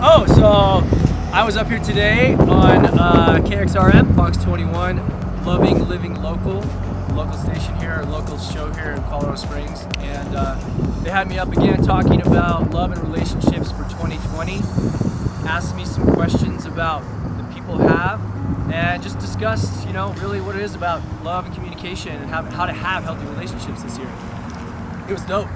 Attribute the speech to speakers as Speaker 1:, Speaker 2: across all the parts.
Speaker 1: Oh, so I was up here today on KXRM, Fox 21, loving living local station here, local show here in Colorado Springs, and they had me up again talking about love and relationships for 2020. Asked me some questions about the people have, and just discussed, really what it is about love and communication and how to have healthy relationships this year. It was dope.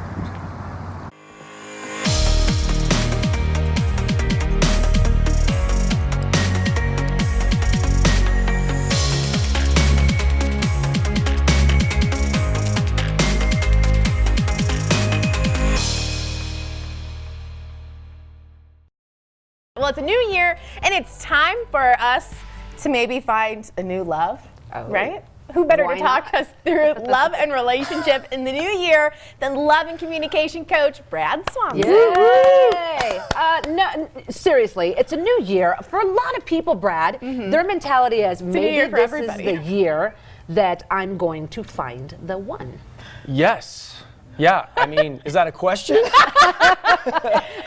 Speaker 2: Well, it's a new year, and it's time for us to maybe find a new love, right? Who better to talk us through love and relationship in the new year than love and communication coach Brad Swanson?
Speaker 3: Yay! No, seriously, it's a new year. For a lot of people, Brad, their mentality is maybe this is the year that I'm going to find the one.
Speaker 1: Yes. Yeah, I mean, is that a question?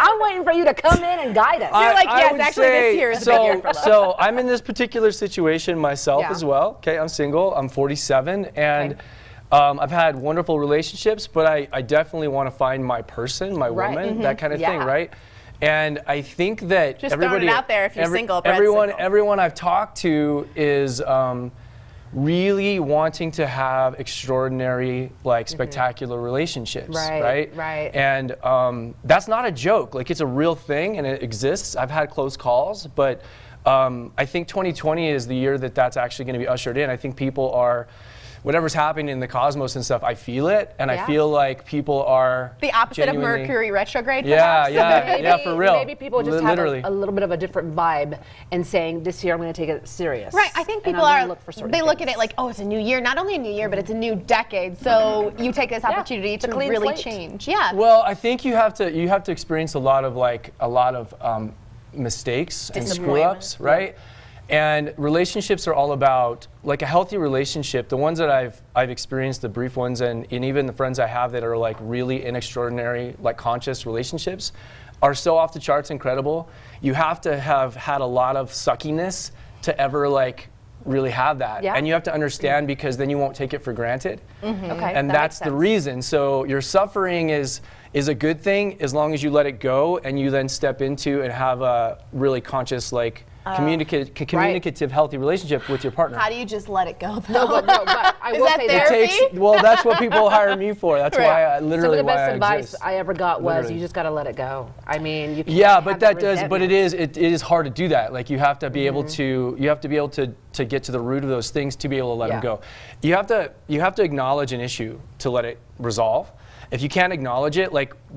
Speaker 3: I'm waiting for you to come in and guide us.
Speaker 2: You're like, yes, actually this year is a big year for love.
Speaker 1: So I'm in this particular situation myself as well. Okay, I'm single, I'm 47, and I've had wonderful relationships, but I definitely want to find my person, my woman, that kind of thing, right? And I think that
Speaker 2: just
Speaker 1: everybody
Speaker 2: throwing it out there, if you're single,
Speaker 1: everyone I've talked to is really wanting to have extraordinary, spectacular relationships, right? And that's not a joke. Like, it's a real thing, and it exists. I've had close calls, but I think 2020 is the year that's actually going to be ushered in. I think people are, whatever's happening in the cosmos and stuff, I feel it, and I feel like people are
Speaker 2: the opposite of Mercury retrograde.
Speaker 1: Yeah, for real.
Speaker 3: Maybe people just have a little bit of a different vibe and saying, this year I'm going to take it serious.
Speaker 2: Right. I think people look at it like, oh, it's a new year. Not only a new year, but it's a new decade. So you take this opportunity to really change. Yeah.
Speaker 1: Well, I think you have to experience a lot of mistakes and screw ups, right? And relationships are all about, like, a healthy relationship. The ones that I've experienced, the brief ones, and even the friends I have that are like really in extraordinary, like, conscious relationships, are so off the charts incredible. You have to have had a lot of suckiness to ever really have that. And you have to understand, because then you won't take it for granted. And that's the reason. So your suffering is a good thing as long as you let it go and you then step into and have a really conscious, communicative, healthy relationship with your partner.
Speaker 2: How do you just let it go, though?
Speaker 3: No, but I will say
Speaker 2: therapy?
Speaker 1: Well, that's what people hire me for. That's why I literally.
Speaker 3: Some of the best advice I ever got was you just got to let it go. I mean, you can't.
Speaker 1: Yeah, but it is hard to do that. Like, you have to be able to get to the root of those things to be able to let them go. You have to acknowledge an issue to let it resolve. If you can't acknowledge it,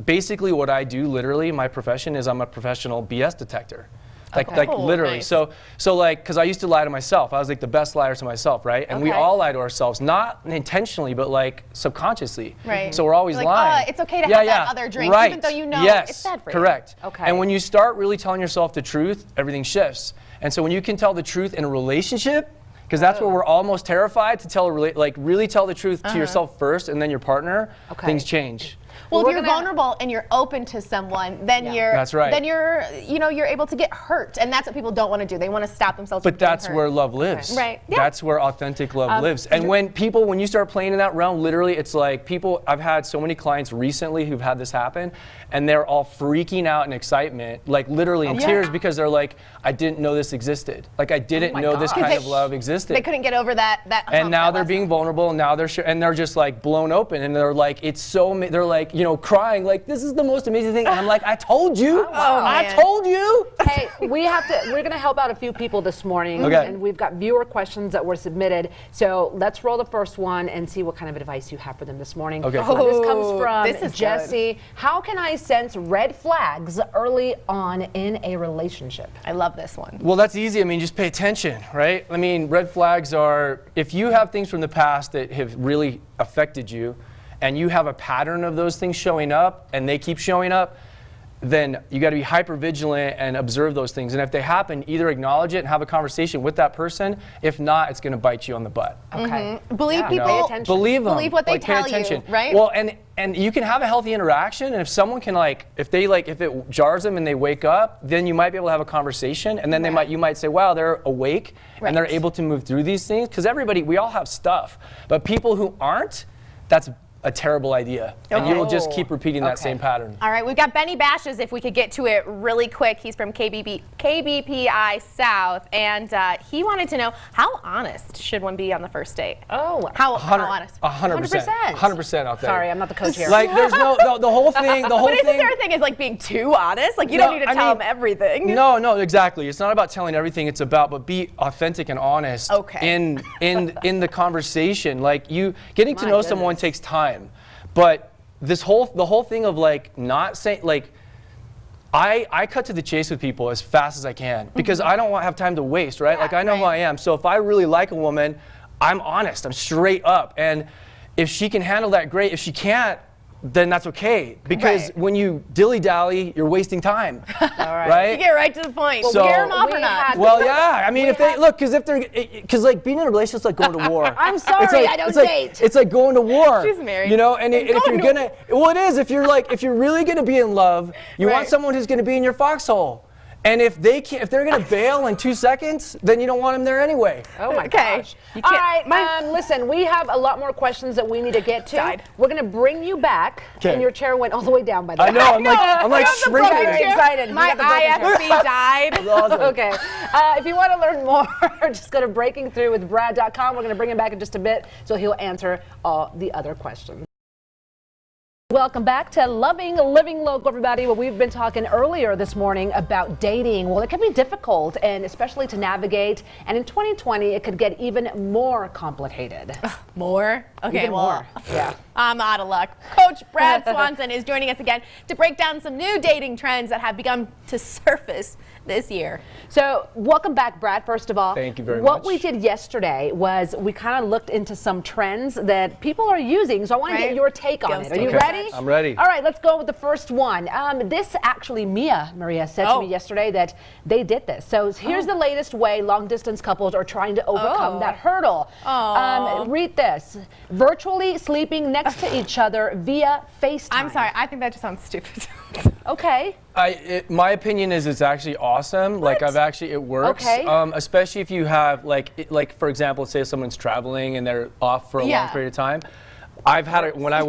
Speaker 1: basically what I do, literally, my profession is I'm a professional BS detector. Literally. Nice. So because I used to lie to myself. I was the best liar to myself, right? And we all lie to ourselves, not intentionally, but subconsciously.
Speaker 2: Right.
Speaker 1: So we're always lying.
Speaker 2: It's okay to have that other drink, even though you know it's bad for you.
Speaker 1: Correct.
Speaker 3: Okay.
Speaker 1: And when you start really telling yourself the truth, everything shifts. And so when you can tell the truth in a relationship, because that's where we're almost terrified to tell really tell the truth to yourself first and then your partner, things change.
Speaker 2: Well, if you're vulnerable and you're open to someone, then then you're able to get hurt, and that's what people don't want to do. They want to stop themselves.
Speaker 1: But that's where love lives.
Speaker 2: Right. Yeah.
Speaker 1: That's where authentic love lives. And when you start playing in that realm, literally, it's like people. I've had so many clients recently who've had this happen, and they're all freaking out in excitement, literally in tears, because they're like, I didn't know this existed. I didn't know this kind of love existed.
Speaker 2: They couldn't get over that.
Speaker 1: And now they're being vulnerable, and now they're just blown open, and they're like, it's so. They're crying, this is the most amazing thing. And I'm like, I told you. I told you.
Speaker 3: Hey, we're going to help out a few people this morning. And we've got viewer questions that were submitted. So let's roll the first one and see what kind of advice you have for them this morning.
Speaker 1: Okay.
Speaker 3: This comes from Jesse. How can I sense red flags early on in a relationship?
Speaker 2: I love this one.
Speaker 1: Well, that's easy. I mean, just pay attention, right? I mean, red flags are, if you have things from the past that have really affected you, and you have a pattern of those things showing up, and they keep showing up, then you got to be hyper vigilant and observe those things. And if they happen, either acknowledge it and have a conversation with that person. If not, it's going to bite you on the butt.
Speaker 3: Okay.
Speaker 2: Believe people.
Speaker 3: Pay attention.
Speaker 1: Believe them.
Speaker 2: Believe what they
Speaker 1: like,
Speaker 2: tell
Speaker 1: pay attention.
Speaker 2: you, right?
Speaker 1: Well, and you can have a healthy interaction, and if someone can if it jars them and they wake up, then you might be able to have a conversation, and then you might say, wow, they're awake and they're able to move through these things. Because we all have stuff, but people who aren't, that's a terrible idea. And you will just keep repeating that same pattern.
Speaker 2: All right, we've got Benny Bashes, if we could get to it really quick. He's from KBPI South, and he wanted to know, how honest should one be on the first date?
Speaker 3: Oh,
Speaker 2: how honest?
Speaker 1: 100%. 100% out there.
Speaker 3: Sorry, I'm not the coach here.
Speaker 1: Like, there's the whole thing,
Speaker 2: But isn't there a thing is like being too honest? Like, you don't need to tell them everything.
Speaker 1: No, exactly. It's not about telling everything. It's about, but be authentic and honest in the conversation. Like, getting to know someone takes time. But the whole thing of not saying, I cut to the chase with people as fast as I can because I don't want to have time to waste, right?
Speaker 2: Yeah,
Speaker 1: I know who I am. So if I really like a woman, I'm honest. I'm straight up. And if she can handle that, great. If she can't, then that's okay. Because when you dilly-dally, you're wasting time.
Speaker 2: All right. You get right to the point.
Speaker 1: So,
Speaker 2: scare them off or not?
Speaker 1: Well, yeah. I mean, because being in a relationship is like going to war.
Speaker 3: I'm sorry, I don't date.
Speaker 1: It's like going to war.
Speaker 2: She's married.
Speaker 1: You know, and if you're gonna, well, it is. If you're really gonna be in love, you want someone who's gonna be in your foxhole. And if they're gonna bail in 2 seconds, then you don't want them there anyway.
Speaker 3: Oh my gosh! All right, listen, we have a lot more questions that we need to get to. We're gonna bring you back, and your chair went all the way down. By the way,
Speaker 1: I know. I'm like shrinking.
Speaker 3: Very excited.
Speaker 2: My IFB died.
Speaker 1: Awesome.
Speaker 3: Okay. If you want to learn more, just go to breakingthroughwithbrad.com. We're gonna bring him back in just a bit, so he'll answer all the other questions. Welcome back to Loving Living Local, everybody. Well, we've been talking earlier this morning about dating. Well, it can be difficult, and especially to navigate. And in 2020, it could get even more complicated.
Speaker 2: More? Okay,
Speaker 3: even more. Yeah.
Speaker 2: I'm out of luck. Coach Brad Swanson is joining us again to break down some new dating trends that have begun to surface this year.
Speaker 3: So, welcome back, Brad, first of all.
Speaker 1: Thank you very much.
Speaker 3: What we did yesterday was we kind of looked into some trends that people are using, so I want to get your take on it. Are you ready?
Speaker 1: I'm ready.
Speaker 3: All right, let's go with the first one. This actually, Maria said to me yesterday that they did this. So here's the latest way long-distance couples are trying to overcome that hurdle. Read this. Virtually sleeping next to each other via FaceTime.
Speaker 2: I'm sorry, I think that just sounds stupid.
Speaker 3: Okay.
Speaker 1: My opinion is it's actually awesome. Like it works.
Speaker 3: Okay.
Speaker 1: Especially if you have like for example, say someone's traveling and they're off for a long period of time. I've had it when I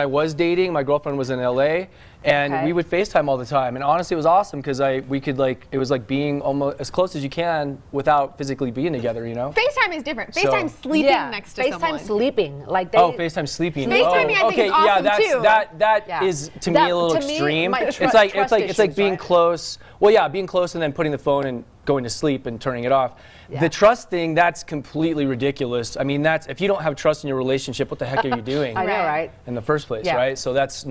Speaker 1: was dating. My girlfriend was in LA, and we would FaceTime all the time. And honestly, it was awesome because we could it was like being almost as close as you can without physically being together. You know.
Speaker 2: FaceTime is different. FaceTime sleeping next to someone.
Speaker 3: FaceTime sleeping, like
Speaker 1: FaceTime sleeping.
Speaker 2: FaceTiming, I think is awesome too.
Speaker 1: That is to me a little extreme. It's like being close. Well, yeah, being close and then putting the phone and going to sleep and turning it off. Yeah. The trust thing, that's completely ridiculous. I mean, if you don't have trust in your relationship, what the heck are you doing?
Speaker 3: I know, right?
Speaker 1: In the first place, right? So that's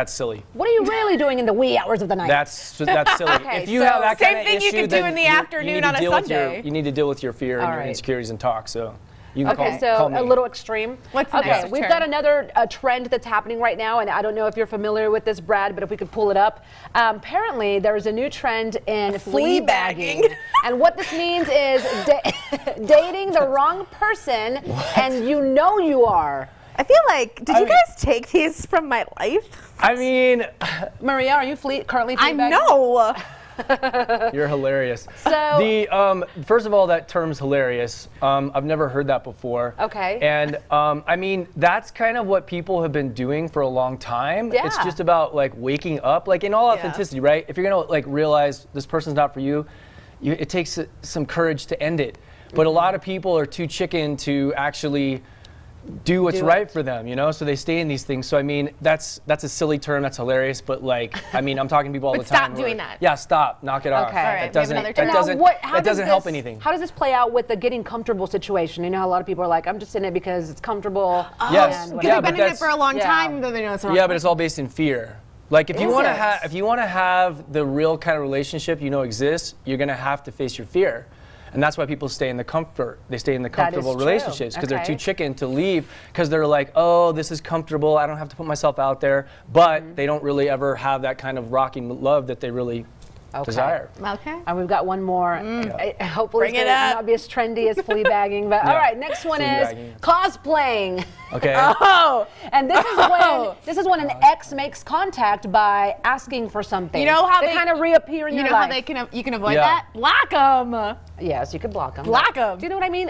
Speaker 1: silly.
Speaker 3: What are you really doing in the wee hours of the night?
Speaker 1: That's silly. If you have that kind of issue,
Speaker 2: same thing you could do in the afternoon on a Sunday.
Speaker 1: You need to deal with your fear and your insecurities and talk. So. You can
Speaker 3: call me. A little extreme.
Speaker 2: What's next?
Speaker 3: We've got another trend that's happening right now, and I don't know if you're familiar with this, Brad, but if we could pull it up. Apparently, there is a new trend in flea bagging. And what this means is dating the wrong person, and you know you are.
Speaker 2: I feel like, did you guys take these from my life?
Speaker 1: I mean,
Speaker 3: Maria, are you currently flea bagging?
Speaker 2: I know.
Speaker 1: You're hilarious.
Speaker 3: So
Speaker 1: first of all, that term's hilarious. I've never heard that before.
Speaker 3: Okay.
Speaker 1: And I mean, that's kind of what people have been doing for a long time.
Speaker 3: Yeah.
Speaker 1: It's just about waking up, in all authenticity, right? If you're gonna realize this person's not for you, it takes some courage to end it. But a lot of people are too chicken to actually do what's right for them, so they stay in these things. So I mean, that's a silly term, that's hilarious, but I mean, I'm talking to people all the time.
Speaker 2: Stop doing that.
Speaker 1: Yeah, stop, knock it off.
Speaker 3: Okay. All
Speaker 2: right,
Speaker 1: that doesn't help anything.
Speaker 3: How does this play out with the getting comfortable situation? You know, a lot of people are like, I'm just in it because it's comfortable.
Speaker 1: Yes,
Speaker 2: because they've been in it for a long time, then they know it's wrong.
Speaker 1: Yeah, but it's all based in fear. Like if you want to have the real kind of relationship exists, you're gonna have to face your fear. And that's why people stay in the comfort. They stay in the
Speaker 3: That is
Speaker 1: comfortable
Speaker 3: true.
Speaker 1: relationships because they're
Speaker 3: Okay.
Speaker 1: too chicken to leave because they're like, oh, this is comfortable. I don't have to put myself out there. But they don't really ever have that kind of rocking love that they really desire.
Speaker 2: Okay.
Speaker 3: And we've got one more. Hopefully
Speaker 2: Bring
Speaker 3: it's
Speaker 2: it
Speaker 3: gonna
Speaker 2: up.
Speaker 3: not be as trendy as flea bagging. But all right, next one is
Speaker 1: Fleabagging.
Speaker 3: cosplaying.
Speaker 1: Okay.
Speaker 2: Oh.
Speaker 3: And this is when an ex makes contact by asking for something.
Speaker 2: You know how
Speaker 3: they
Speaker 2: they
Speaker 3: kind of reappear in
Speaker 2: You
Speaker 3: your
Speaker 2: know how
Speaker 3: life.
Speaker 2: you can avoid
Speaker 1: Yeah.
Speaker 2: that? Block them.
Speaker 3: Yes, you could block them.
Speaker 2: Block 'em.
Speaker 3: Do you know what I mean?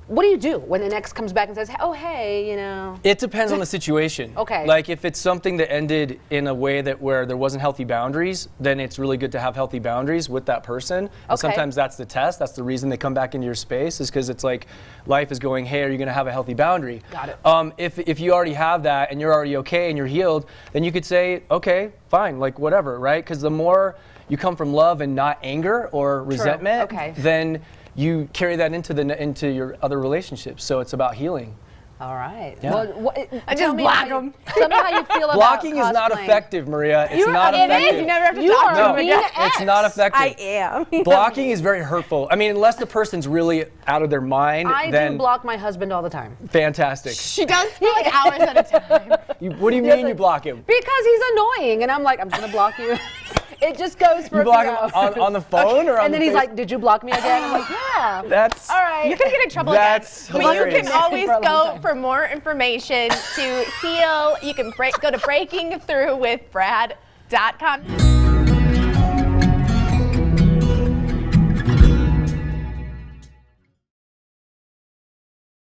Speaker 3: What do you do when an ex comes back and says, "Oh, hey, you know"?
Speaker 1: It depends on the situation.
Speaker 3: Okay.
Speaker 1: Like if it's something that ended in a way that where there wasn't healthy boundaries, then it's really good to have healthy boundaries with that person. And sometimes that's the test. That's the reason they come back into your space is because it's like life is going, hey, are you going to have a healthy boundary?
Speaker 3: Got it.
Speaker 1: If you already have that and you're already okay and you're healed, then you could say, okay, fine, like whatever, right? Because the more you come from love and not anger or resentment,
Speaker 3: Okay.
Speaker 1: then you carry that into your other relationships. So it's about healing.
Speaker 3: All right.
Speaker 1: Yeah.
Speaker 3: Well,
Speaker 2: I
Speaker 3: tell
Speaker 2: just
Speaker 3: me
Speaker 2: block
Speaker 3: how you-
Speaker 2: them.
Speaker 3: Tell me how you feel about
Speaker 1: Blocking is not
Speaker 3: cosplaying.
Speaker 1: effective, Maria. It's not
Speaker 2: It
Speaker 1: effective.
Speaker 2: is. You never have to
Speaker 3: You
Speaker 2: talk
Speaker 3: are
Speaker 2: to
Speaker 1: No,
Speaker 2: them
Speaker 3: mean
Speaker 2: again.
Speaker 1: it's not effective.
Speaker 2: I am.
Speaker 1: Blocking is very hurtful. I mean, unless the person's really out of their mind,
Speaker 3: I
Speaker 1: then
Speaker 3: do block my husband all the time.
Speaker 1: fantastic.
Speaker 2: She does for like hours at a time.
Speaker 1: What do you mean you block him?
Speaker 3: Because he's annoying, and I'm like, I'm just gonna block you. It just goes for
Speaker 1: You
Speaker 3: a
Speaker 1: block
Speaker 3: few
Speaker 1: him
Speaker 3: hours.
Speaker 1: on the phone or on
Speaker 3: And
Speaker 1: the
Speaker 3: then he's
Speaker 1: face?
Speaker 3: like, "Did you block me again?" I'm like, "Yeah."
Speaker 1: That's
Speaker 3: All right.
Speaker 2: You're gonna get in trouble
Speaker 1: That's
Speaker 2: again. But you
Speaker 1: hilarious.
Speaker 2: can always
Speaker 3: For a long
Speaker 2: go
Speaker 3: time.
Speaker 2: for more information to heal. You can go to breakingthroughwithbrad.com.